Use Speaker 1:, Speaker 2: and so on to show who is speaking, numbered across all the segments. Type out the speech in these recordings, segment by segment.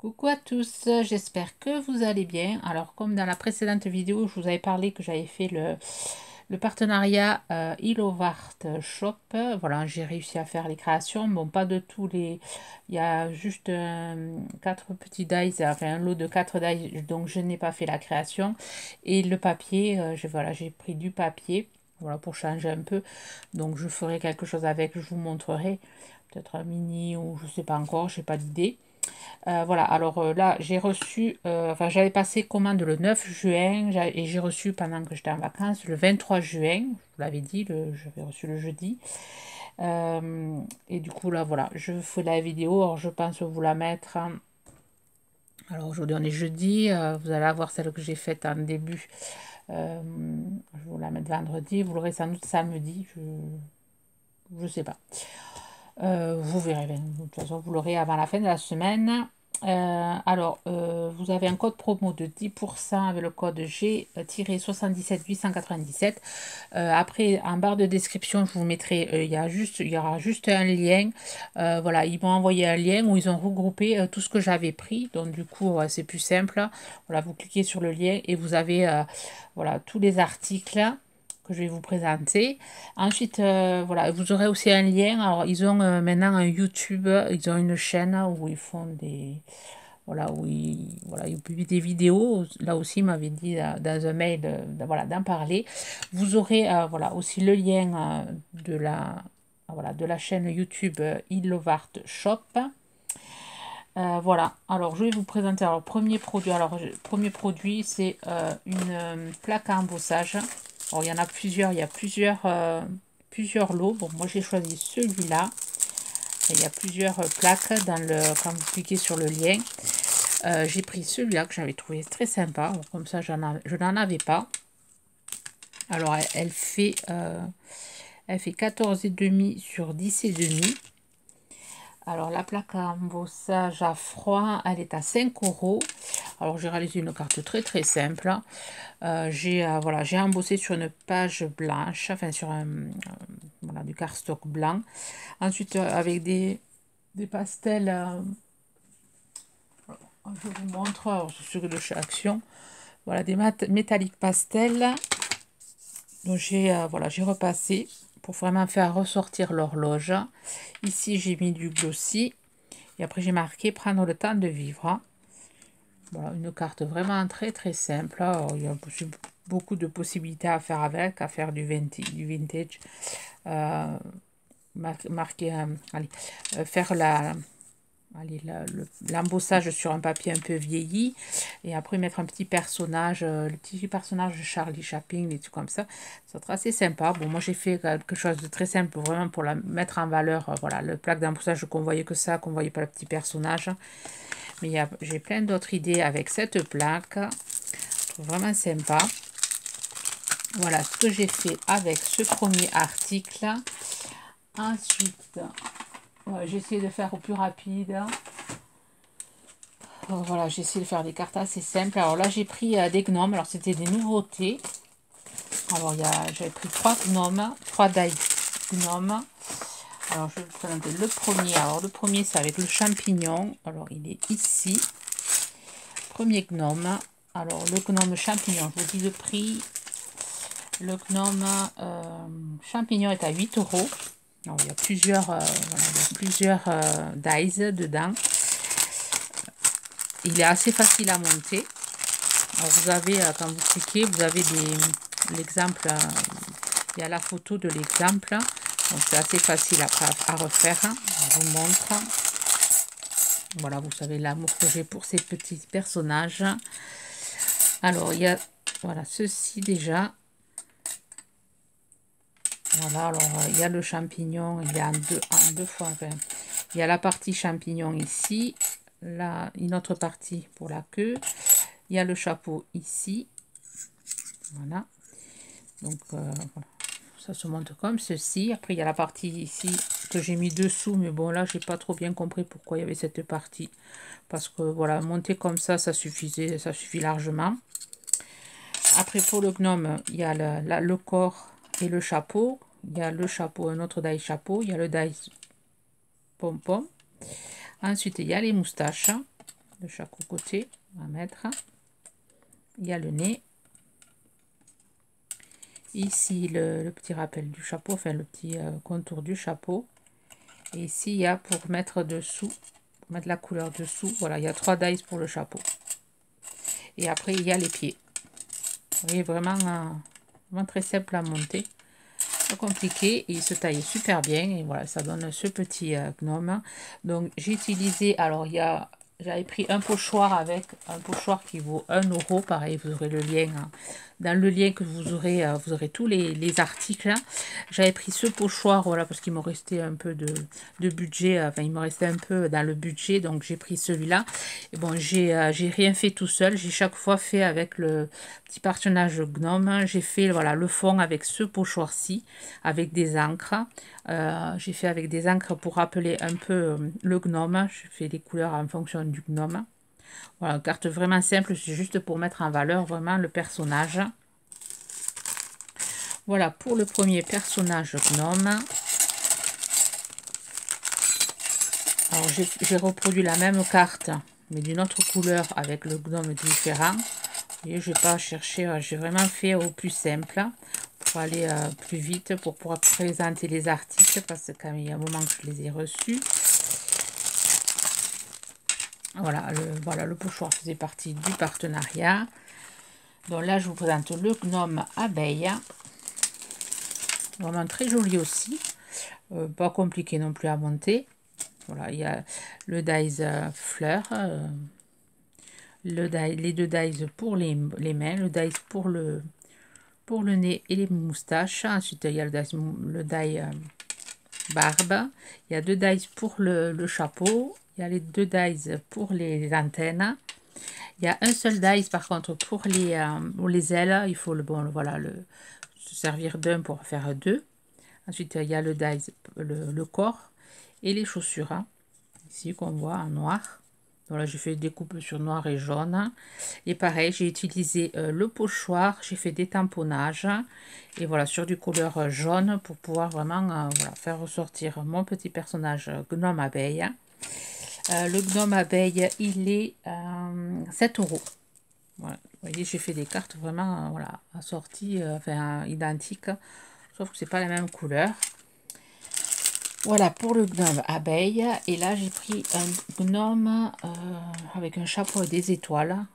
Speaker 1: Coucou à tous, j'espère que vous allez bien. Alors comme dans la précédente vidéo, je vous avais parlé que j'avais fait le partenariat Ilovart Shop. Voilà, j'ai réussi à faire les créations. Bon, pas de tous les... Il y a juste 4 petits dies, enfin un lot de 4 dies, donc je n'ai pas fait la création. Et le papier, voilà, j'ai pris du papier, voilà, pour changer un peu. Donc je ferai quelque chose avec, je vous montrerai. Peut-être un mini ou je sais pas encore, j'ai pas d'idée. Voilà, alors là, j'ai reçu, enfin, j'avais passé commande le 9 juin et j'ai reçu pendant que j'étais en vacances le 23 juin. Je vous l'avais dit, j'avais reçu le jeudi. Et du coup, là, voilà, je fais la vidéo. Alors, je pense vous la mettre. Alors, aujourd'hui, on est jeudi. Vous allez avoir celle que j'ai faite en début. Je vais vous la mettre vendredi. Vous l'aurez sans doute samedi. Je sais pas. Vous verrez, de toute façon, vous l'aurez avant la fin de la semaine. Vous avez un code promo de 10% avec le code G-77 897. Après, en barre de description, je vous mettrai, il y aura juste un lien. Voilà, ils m'ont envoyé un lien où ils ont regroupé tout ce que j'avais pris. Donc, du coup, c'est plus simple. Voilà, vous cliquez sur le lien et vous avez voilà, tous les articles que je vais vous présenter. Ensuite, voilà, vous aurez aussi un lien. Alors, ils ont maintenant un YouTube, ils ont une chaîne où ils font des... Voilà, voilà, ils publient des vidéos. Là aussi, il m'avait dit dans un mail voilà, d'en parler. Vous aurez voilà, aussi le lien voilà, de la chaîne YouTube Ilovart Shop. Voilà, alors je vais vous présenter le premier produit. Alors, le premier produit, c'est une plaque à embossage. Alors, il y en a plusieurs, il y a plusieurs lots. Bon, moi j'ai choisi celui-là. Il y a plusieurs plaques quand vous cliquez sur le lien. J'ai pris celui-là que j'avais trouvé très sympa. Alors, comme ça, je n'en avais pas. Alors, elle fait 14,5 sur 10,5. Alors, la plaque à embossage à froid, elle est à 5 euros. Alors, j'ai réalisé une carte très très simple. Voilà, j'ai embossé sur une page blanche, enfin sur voilà, du cardstock blanc. Ensuite, avec des pastels, je vous montre, c'est sûr de chez Action. Voilà, des métalliques pastels. Donc, voilà, j'ai repassé pour vraiment faire ressortir l'horloge. Ici, j'ai mis du glossy. Et après, j'ai marqué prendre le temps de vivre. Voilà, une carte vraiment très très simple. Alors, il y a beaucoup de possibilités à faire avec, à faire du vintage. Marquer, allez, faire l'embossage sur un papier un peu vieilli et après mettre un petit personnage, le petit personnage de Charlie Chaplin, des trucs comme ça. Ça sera assez sympa. Bon, moi j'ai fait quelque chose de très simple vraiment pour la mettre en valeur. Voilà, le plaque d'embossage qu'on voyait que ça, qu'on voyait pas le petit personnage. Mais j'ai plein d'autres idées avec cette plaque. Vraiment sympa. Voilà ce que j'ai fait avec ce premier article. Ensuite, j'ai essayé de faire au plus rapide. Voilà, j'ai essayé de faire des cartes assez simples. Alors là, j'ai pris des gnomes. Alors, c'était des nouveautés. Alors, j'avais pris 3 gnomes, 3 die gnomes. Alors, je vais vous présenter le premier. Alors, le premier, c'est avec le champignon. Alors, il est ici. Premier gnome. Alors, le gnome champignon, je vous dis le prix. Le gnome champignon est à 8 euros. Alors, il y a plusieurs dies dedans. Il est assez facile à monter. Alors, vous avez, quand vous cliquez, vous avez l'exemple. Il y a la photo de l'exemple. Donc, c'est assez facile à refaire. Je vous montre. Voilà, vous savez l'amour que j'ai pour ces petits personnages. Alors, il y a voilà, ceci déjà. Voilà, alors il y a le champignon, il y a en deux fois. Enfin, il y a la partie champignon ici, là, une autre partie pour la queue. Il y a le chapeau ici. Voilà. Donc, voilà. Ça se monte comme ceci. Après, il y a la partie ici que j'ai mis dessous. Mais bon, là, j'ai pas trop bien compris pourquoi il y avait cette partie. Parce que, voilà, monter comme ça suffisait, ça suffit largement. Après, pour le gnome, il y a le corps et le chapeau. Il y a le chapeau, un autre die chapeau. Il y a le die pom-pom. Ensuite, il y a les moustaches. de chaque côté. On va mettre. Il y a le nez. Ici, le petit rappel du chapeau, enfin le petit contour du chapeau. Et ici, il y a pour mettre dessous, pour mettre la couleur dessous. Voilà, il y a 3 dies pour le chapeau. Et après, il y a les pieds. Vous voyez, vraiment, vraiment très simple à monter. Pas compliqué. Et il se taille super bien. Et voilà, ça donne ce petit gnome. Donc, j'ai utilisé, alors, j'avais pris un pochoir avec un pochoir qui vaut 1 euro. Pareil, vous aurez le lien. Dans le lien que vous aurez tous les articles. J'avais pris ce pochoir, voilà, parce qu'il me restait un peu de budget. Enfin, il me restait un peu dans le budget. Donc, j'ai pris celui-là. Et bon, j'ai rien fait tout seul. J'ai chaque fois fait avec le petit personnage gnome. J'ai fait, voilà, le fond avec ce pochoir-ci, avec des encres. J'ai fait avec des encres pour rappeler un peu le gnome. Je fais les couleurs en fonction du gnome. Voilà, une carte vraiment simple, c'est juste pour mettre en valeur vraiment le personnage. Voilà pour le premier personnage gnome. Alors j'ai reproduit la même carte, mais d'une autre couleur avec le gnome différent. Et je n'ai pas cherché, j'ai vraiment fait au plus simple pour aller plus vite, pour pouvoir présenter les articles, parce que quand il y a un moment que je les ai reçus. Voilà, le pochoir faisait partie du partenariat. Donc là, je vous présente le gnome abeille. Vraiment très joli aussi. Pas compliqué non plus à monter. Voilà, il y a le dies fleur. Les 2 dies pour les mains. Le dies pour le nez et les moustaches. Ensuite, il y a le die barbe. Il y a 2 dies pour le chapeau. Il y a les 2 dies pour les antennes. Il y a un seul dice par contre pour les ailes. Il faut se servir d'un pour faire 2. Ensuite, il y a le dice, le corps et les chaussures. Hein, ici qu'on voit en noir. Donc là, j'ai fait des coupes sur noir et jaune. Et pareil, j'ai utilisé le pochoir. J'ai fait des tamponnages. Et voilà, sur du couleur jaune pour pouvoir vraiment voilà, faire ressortir mon petit personnage gnome abeille. Le gnome abeille, il est 7 euros. Voilà. Vous voyez, j'ai fait des cartes vraiment voilà, assorties, enfin identiques, sauf que c'est pas la même couleur. Voilà pour le gnome abeille. Et là, j'ai pris un gnome avec un chapeau et des étoiles.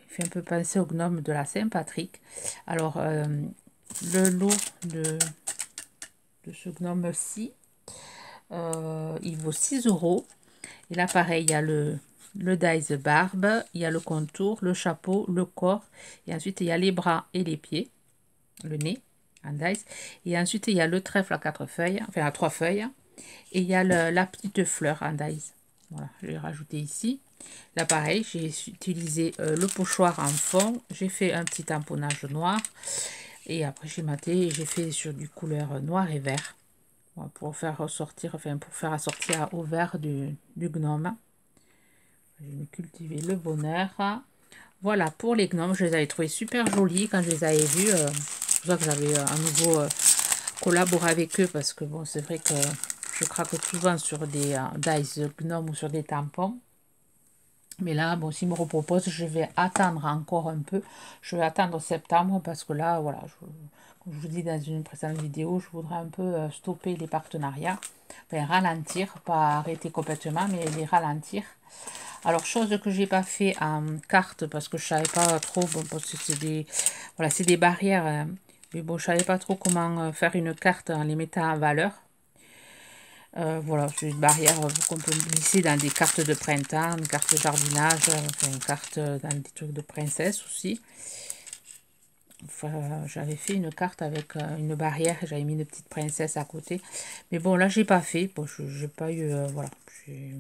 Speaker 1: Il fait un peu penser au gnome de la Saint-Patrick. Alors, le lot de ce gnome-ci, il vaut 6 euros. Et là, pareil, il y a le dice barbe, il y a le contour, le chapeau, le corps. Et ensuite, il y a les bras et les pieds, le nez en dice. Et ensuite, il y a le trèfle à 4 feuilles, enfin à 3 feuilles. Et il y a la petite fleur en dice. Voilà, je l'ai rajouté ici. Là, pareil, j'ai utilisé le pochoir en fond. J'ai fait un petit tamponnage noir. Et après, j'ai maté et j'ai fait sur du couleur noir et vert. Pour faire ressortir, enfin pour faire assortir au vert du gnome. J'ai cultivé le bonheur. Voilà pour les gnomes, je les avais trouvés super jolis quand je les avais vus. C'est pour ça que j'avais à nouveau collaboré avec eux parce que bon, c'est vrai que je craque souvent sur des dice gnomes ou sur des tampons. Mais là, bon, s'ils me reproposent, je vais attendre encore un peu. Je vais attendre septembre parce que là, voilà, comme je vous dis dans une précédente vidéo, je voudrais un peu stopper les partenariats. Enfin, ralentir, pas arrêter complètement, mais les ralentir. Alors, chose que j'ai pas fait en carte parce que je savais pas trop, bon, parce que c'est des, voilà, c'est des barrières. Mais bon, je savais pas trop comment faire une carte en les mettant en valeur. Voilà, c'est une barrière qu'on peut glisser dans des cartes de printemps, une carte de jardinage, enfin, une carte dans des trucs de princesse aussi. Enfin, j'avais fait une carte avec une barrière, j'avais mis une petite princesse à côté. Mais bon, là, j'ai pas fait. Bon, j'ai pas eu, voilà, j'ai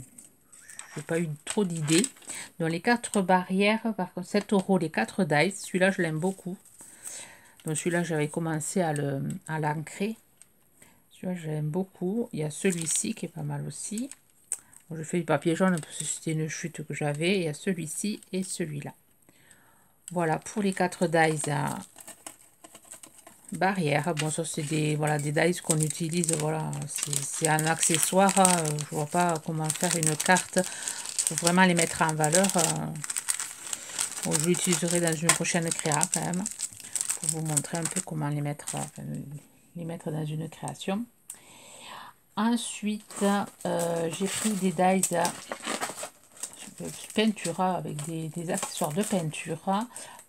Speaker 1: pas eu trop d'idées. Dans les 4 barrières, par contre, 7 euros les 4 dice. Celui-là, je l'aime beaucoup. Donc, celui-là, j'avais commencé à l'ancrer. Celui-là, j'aime beaucoup. Il y a celui-ci qui est pas mal aussi. Bon, je fais du papier jaune parce que c'était une chute que j'avais. Il y a celui-ci et celui-là. Voilà pour les 4 dice barrières. Bon, ça, c'est des, voilà, des dice qu'on utilise. Voilà, c'est un accessoire. Je vois pas comment faire une carte faut vraiment les mettre en valeur. Bon, je l'utiliserai dans une prochaine créa quand même, pour vous montrer un peu comment les mettre dans une création. Ensuite, j'ai pris des dies peinture avec des accessoires de peinture.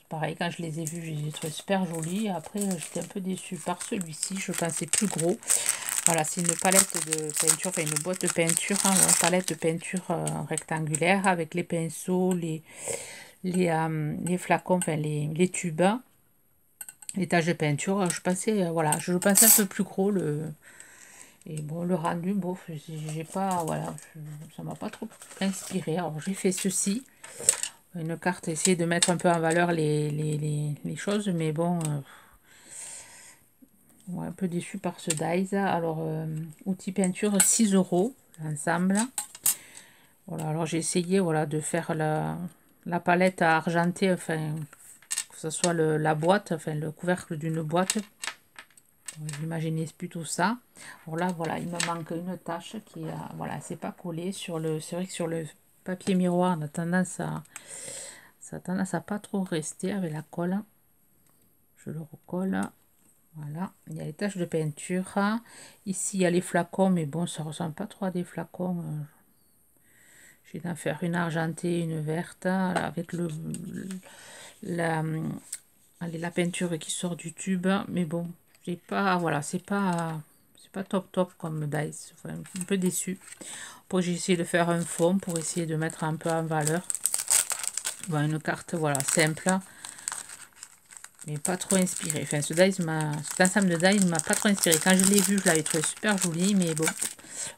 Speaker 1: Pareil, quand je les ai vus, je les ai trouvés super jolis. Après, j'étais un peu déçue par celui-ci. Je pensais plus gros. Voilà, c'est une palette de peinture, enfin une boîte de peinture, hein, une palette de peinture rectangulaire avec les pinceaux, les flacons, enfin les tubes, les taches de peinture. Je pensais, voilà, je pensais un peu plus gros. Et bon, le rendu, bon, j'ai pas, voilà, ça m'a pas trop inspiré. Alors, j'ai fait ceci. Une carte, essayer de mettre un peu en valeur les choses, mais bon, ouais, un peu déçu par ce dies. Alors, outil peinture, 6 € l'ensemble. Voilà, alors j'ai essayé, voilà, de faire la palette à argenter, enfin, que ce soit la boîte, enfin, le couvercle d'une boîte. J'imaginais plutôt ça. Alors là, voilà, il me manque une tache qui, voilà, c'est pas collé sur le. C'est vrai que sur le papier miroir, on a tendance à. Ça a tendance à pas trop rester avec la colle. Je le recolle. Voilà, il y a les taches de peinture. Ici, il y a les flacons, mais bon, ça ressemble pas trop à des flacons. J'ai d'en faire une argentée, une verte, avec la, la peinture qui sort du tube. Mais bon, j'ai pas, voilà, c'est pas top comme dies. Enfin, un peu déçu. Après, j'ai essayé de faire un fond pour essayer de mettre un peu en valeur. Bon, une carte, voilà, simple, mais pas trop inspiré. Enfin, cet ensemble de dies m'a pas trop inspiré. Quand je l'ai vu, je l'avais trouvé super joli, mais bon,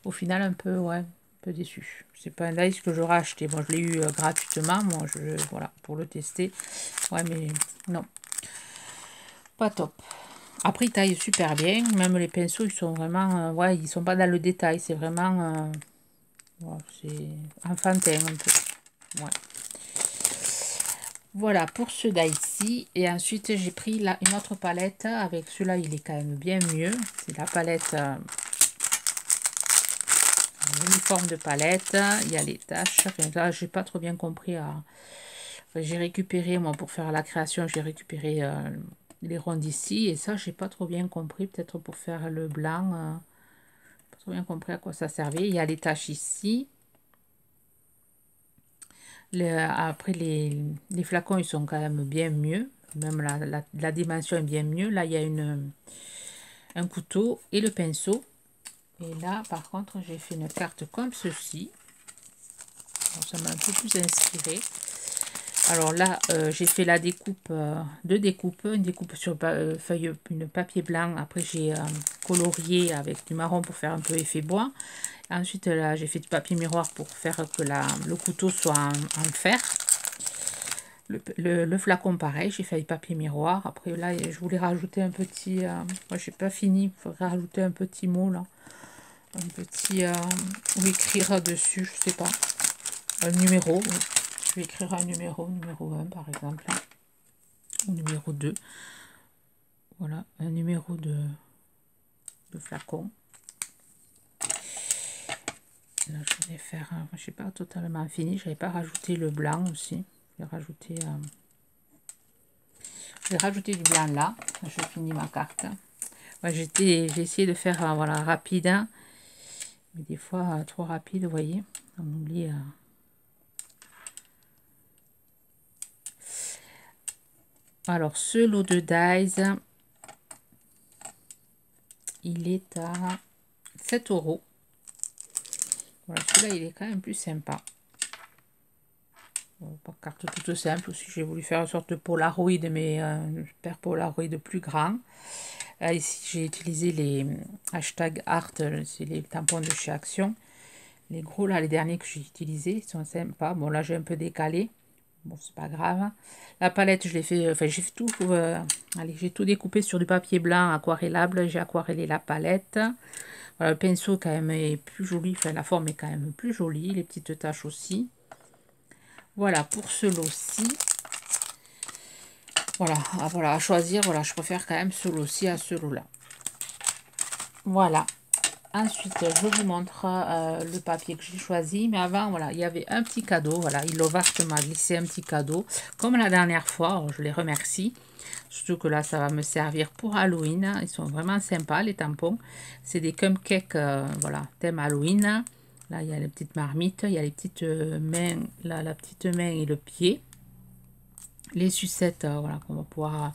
Speaker 1: au final, un peu, ouais, un peu déçu. C'est pas un dies que j'aurais acheté. Bon, je l'ai eu gratuitement, moi, voilà, pour le tester. Ouais, mais non, pas top. Après, il taille super bien. Même les pinceaux, ils sont vraiment, ouais, ils sont pas dans le détail. C'est vraiment, ouais, c'est enfantin un peu. Ouais. Voilà pour ce die-ci. Et ensuite, j'ai pris une autre palette. Avec celui-là, il est quand même bien mieux. C'est la palette uniforme de palette. Il y a les taches. Enfin, là, j'ai pas trop bien compris. Enfin, j'ai récupéré, moi, pour faire la création, j'ai récupéré les ronds d'ici. Et ça, j'ai pas trop bien compris. Peut-être pour faire le blanc. Pas trop bien compris à quoi ça servait. Il y a les taches ici. Après, les flacons, ils sont quand même bien mieux. Même la dimension est bien mieux. Là, il y a un couteau et le pinceau. Et là, par contre, j'ai fait une carte comme ceci. Alors, ça m'a un peu plus inspiré. Alors là, j'ai fait la découpe, deux découpes. Une découpe sur feuille, une papier blanc. Après, j'ai colorié avec du marron pour faire un peu effet bois. Ensuite, là, j'ai fait du papier miroir pour faire que le couteau soit en fer. Le flacon, pareil, j'ai fait du papier miroir. Après, là, je voulais rajouter un petit... moi, j'ai pas fini. Il faudrait rajouter un petit mot, là. Un petit... ou écrire dessus, je sais pas. Un numéro. Je vais écrire un numéro 1, par exemple. Ou numéro 2. Voilà, un numéro de flacon. Là, je vais faire... je sais pas totalement fini. Je n'avais pas rajouté le blanc aussi. Je vais rajouter... je vais rajouter du blanc là. Je finis ma carte. Ouais, j'ai essayé de faire voilà, rapide. Hein, mais des fois, trop rapide, vous voyez. On oublie... Alors, ce lot de dies, il est à 7 €. Voilà, celui-là, il est quand même plus sympa. Bon, pas carte toute simple aussi. J'ai voulu faire une sorte de Polaroid, mais super Polaroid plus grand. Ici, j'ai utilisé les hashtag art, c'est les tampons de chez Action. Les gros, là, les derniers que j'ai utilisés, ils sont sympas. Bon, là, j'ai un peu décalé. Bon, c'est pas grave. La palette, je l'ai fait, enfin, j'ai fait tout, allez, j'ai tout découpé sur du papier blanc aquarellable. J'ai aquarellé la palette. Voilà, le pinceau, quand même, est plus joli. Enfin, la forme est quand même plus jolie. Les petites taches aussi. Voilà, pour ce lot-ci. Voilà, à choisir, voilà, je préfère quand même ce lot-ci à ce lot-là. Voilà. Ensuite, je vous montre le papier que j'ai choisi. Mais avant, voilà, il y avait un petit cadeau. Voilà, Ilovart m'a glissé un petit cadeau. Comme la dernière fois, alors je les remercie. Surtout que là, ça va me servir pour Halloween. Ils sont vraiment sympas, les tampons. C'est des cupcakes, voilà, thème Halloween. Là, il y a les petites marmites. Il y a les petites mains, là, la petite main et le pied. Les sucettes, voilà, qu'on va pouvoir...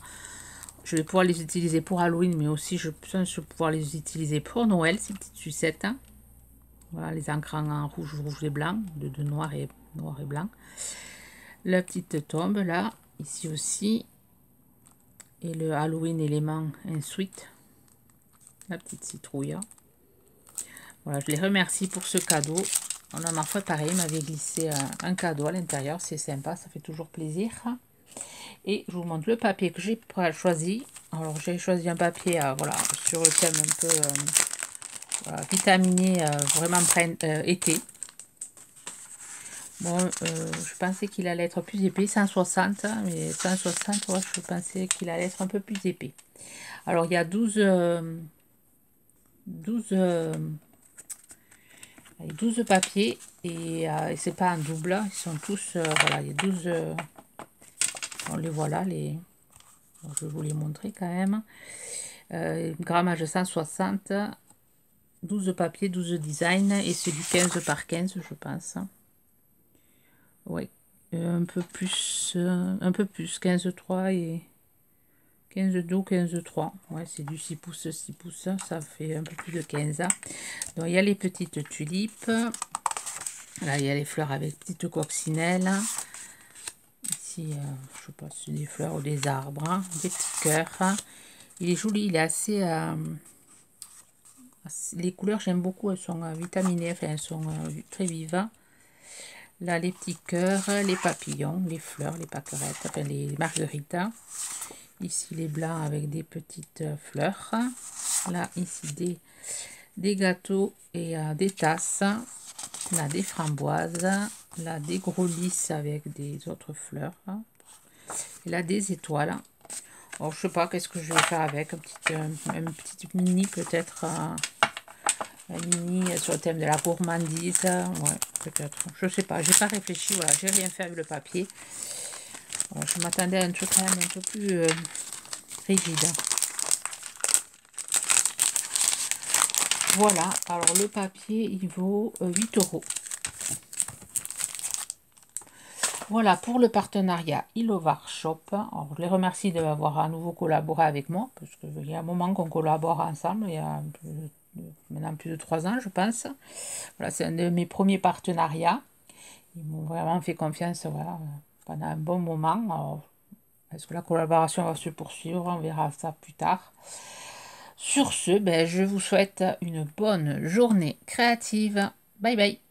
Speaker 1: Je vais pouvoir les utiliser pour Halloween, mais aussi je pense pouvoir les utiliser pour Noël, ces petites sucettes. Hein. Voilà, les encrants en rouge, rouge et blanc, de noir et blanc. La petite tombe là, ici aussi. Et le Halloween élément ensuite. La petite citrouille. Voilà, je les remercie pour ce cadeau. La dernière fois, pareil, il m'avait glissé un cadeau à l'intérieur. C'est sympa, ça fait toujours plaisir. Et je vous montre le papier que j'ai choisi. Alors, j'ai choisi un papier voilà, sur le thème un peu voilà, vitaminé, vraiment été. Bon, je pensais qu'il allait être plus épais, 160, mais 160, ouais, je pensais qu'il allait être un peu plus épais. Alors, il y a 12 papiers, et c'est pas un double, ils sont tous, voilà, il y a 12, on les voit là, je vais vous les montrer quand même. Grammage 160, 12 papiers, 12 designs, et c'est du 15 par 15, je pense. Oui, un peu plus, 15,3 et 15,2, 15,3. Ouais, c'est du 6 pouces, 6 pouces, ça fait un peu plus de 15. Donc, il y a les petites tulipes. Là, il y a les fleurs avec petites coccinelles. Ici, je sais pas si c'est des fleurs ou des arbres, hein, des petits cœurs. Il est joli, il est assez... les couleurs, j'aime beaucoup, elles sont vitaminées, enfin, elles sont très vives. Là, les petits cœurs, les papillons, les fleurs, les pâquerettes, enfin, les margaritas. Ici, les blancs avec des petites fleurs. Là, ici, des gâteaux et des tasses. Là, des framboises. Là, des gros lys avec des autres fleurs. Et là, des étoiles. Alors, je sais pas, qu'est-ce que je vais faire avec. Un petit mini, peut-être. Un mini sur le thème de la gourmandise. Ouais, peut-être. Je sais pas, j'ai pas réfléchi. Voilà, j'ai rien fait avec le papier. Je m'attendais à un truc quand même un peu plus rigide. Voilà, alors le papier, il vaut 8 €. Voilà pour le partenariat Ilovar Shop. Alors, je les remercie d'avoir à nouveau collaboré avec moi, parce qu'il y a un moment qu'on collabore ensemble, il y a maintenant plus de 3 ans, je pense. Voilà, c'est un de mes premiers partenariats. Ils m'ont vraiment fait confiance, voilà, pendant un bon moment. Alors, est-ce que la collaboration va se poursuivre? On verra ça plus tard. Sur ce, ben, je vous souhaite une bonne journée créative. Bye bye.